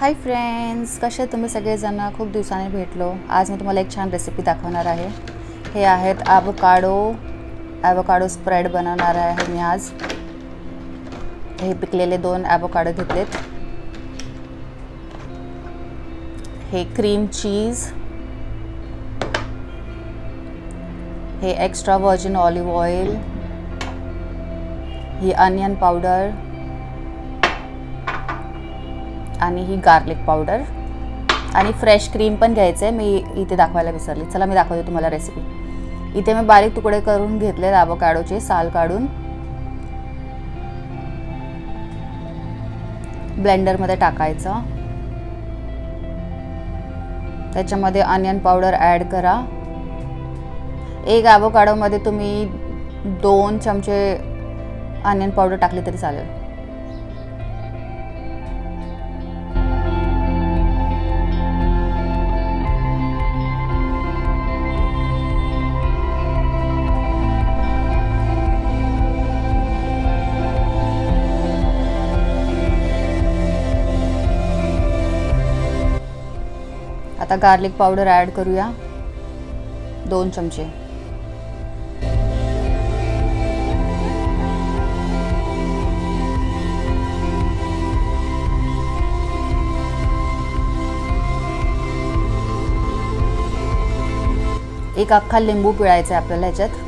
Hi friends, कसे तुम्ही सगळेजण? खूप दिवसांनी भेटलो. आज मी तुम्हाला एक छान रेसिपी दाखवणार आहे. हे आहेत ॲवोकाडो स्प्रेड बनवणार आहे मी आज. हे पिकलेले 2 ॲवोकाडो घेतलेत. हे क्रीम चीज, हे एक्स्ट्रा व्हर्जिन ऑलिव्ह ऑइल, ही अनियन पावडर आणि ही गार्लिक पावडर आणि फ्रेश क्रीम पण घ्यायचं आहे. मी इथे दाखवायला विसरली. चला मी दाखवते तुम्हाला रेसिपी. इथे मी बारीक तुकडे करून घेतले ॲवोकाडोचे, साल काढून ब्लेंडरमध्ये टाकायचं. त्याच्यामध्ये अनियन पावडर ॲड करा. एक ॲवोकाडोमध्ये तुम्ही 2 चमचे अनियन पावडर टाकली तरी चालेल. आता गार्लिक पावडर ॲड करूया, 2 चमचे. एक अख्खा लिंबू पिळायचा आहे आपल्याला ह्याच्यात.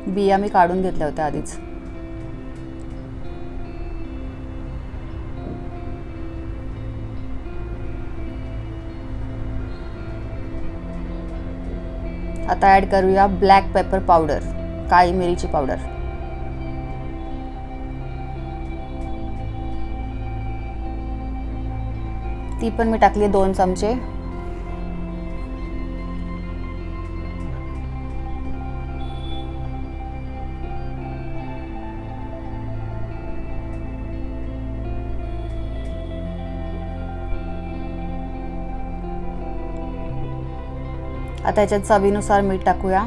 बिया मी काढून घेतल्या होत्या आधीच. आता ॲड करूया ब्लॅक पेपर पावडर, काळी मिरीची पावडर. ती पण मी टाकली 2 चमचे. आता याच्यात चवीनुसार मीठ टाकूया.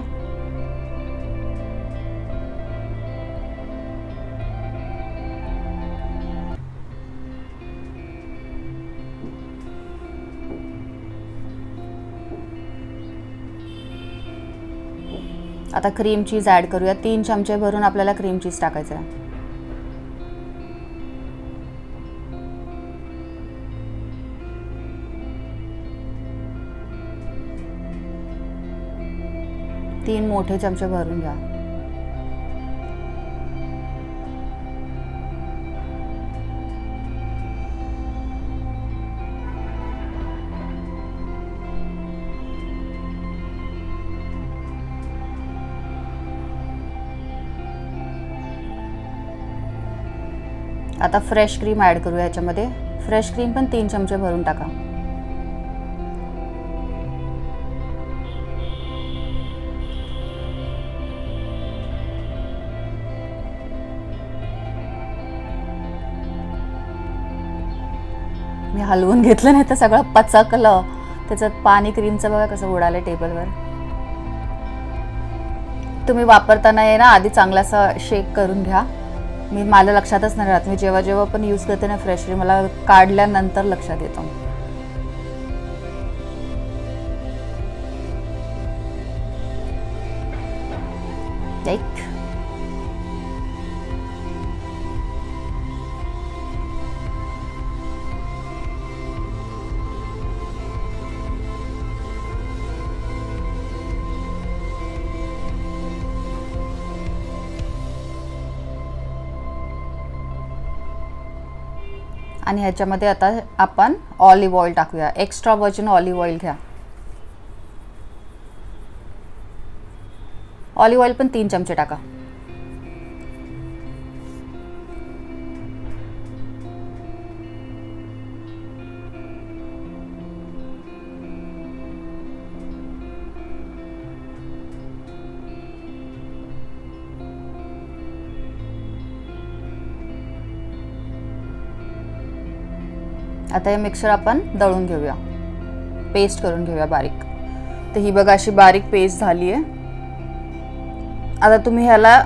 आता क्रीम चीज ॲड करूया. 3 चमचे भरून आपल्याला क्रीम चीज टाकायचं आहे. तीन मोठे चमचे भरून घ्या. आता फ्रेश क्रीम ॲड करूया याच्यामध्ये. फ्रेश क्रीम पण 3 चमचे भरून टाका. मी हलवून घेतलं, नाही तर सगळं पचकलं. त्याच्यात पाणी क्रीमचं बघा कसं उडालं टेबलवर. तुम्ही वापरताना आहे ना आधी चांगलासा शेक करून घ्या. मला लक्षातच नाही राहत. मी जेव्हा पण यूज करते ना फ्रेश क्रीम, मला काढल्यानंतर लक्षात येतं. आणि ह्याच्यामध्ये आता आपण ऑलिव्ह ऑइल टाकूया. एक्स्ट्रा व्हर्जिन ऑलिव्ह ऑइल घ्या. ऑलिव्ह ऑइल पण 3 चमचे टाका. आता हे मिक्सर आपण दळून घेऊया, पेस्ट करून घेऊया बारीक. तर ही बघा अशी बारीक पेस्ट झाली आहे. आता तुम्ही ह्याला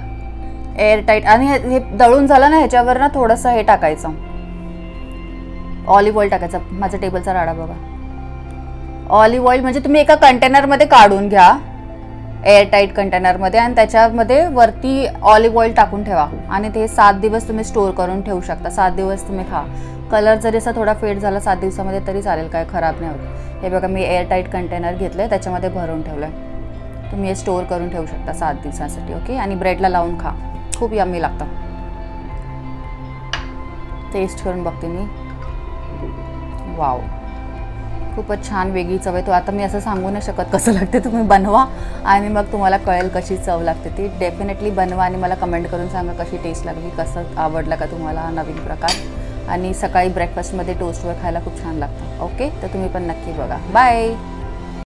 एअर टाईट, आणि हे दळून झालं ना, ह्याच्यावर ना थोडंसं हे टाकायचं, ऑलिव्ह ऑइल टाकायचं. माझा टेबलचा राडा बघा. ऑलिव्ह ऑइल म्हणजे तुम्ही एका कंटेनरमध्ये काढून घ्या, एअर टाईट कंटेनरमध्ये, आणि त्याच्यामध्ये वरती ऑलिव्ह ऑइल टाकून ठेवा. आणि ते 7 दिवस तुम्ही स्टोअर करून ठेवू शकता. 7 दिवस तुम्ही खा. कलर जरी असा थोडा फेड झाला 7 दिवसामध्ये तरी चालेल, काय खराब नाही होत. हे बघा मी एअर टाईट कंटेनर घेतलं, त्याच्यामध्ये भरून ठेवलं आहे. तुम्ही हे स्टोअर करून ठेवू शकता 7 दिवसांसाठी. ओके. आणि ब्रेडला लावून खा, खूप यम्मी लागतं. टेस्ट करून बघते मी. वाव, खूपच छान वेगळी चव आहे. तो आता मी असं सांगू नाही शकत कसं लागते. तुम्ही बनवा आणि मग तुम्हाला कळेल कशी चव लागते ती. डेफिनेटली बनवा आणि मला कमेंट करून सांगा कशी टेस्ट लागली, कसं आवडलं का तुम्हाला हा नवीन प्रकार. आणि सकाळी ब्रेकफास्टमध्ये टोस्टवर खायला खूप छान लागतं. ओके, तर तुम्ही पण नक्की बघा. बाय.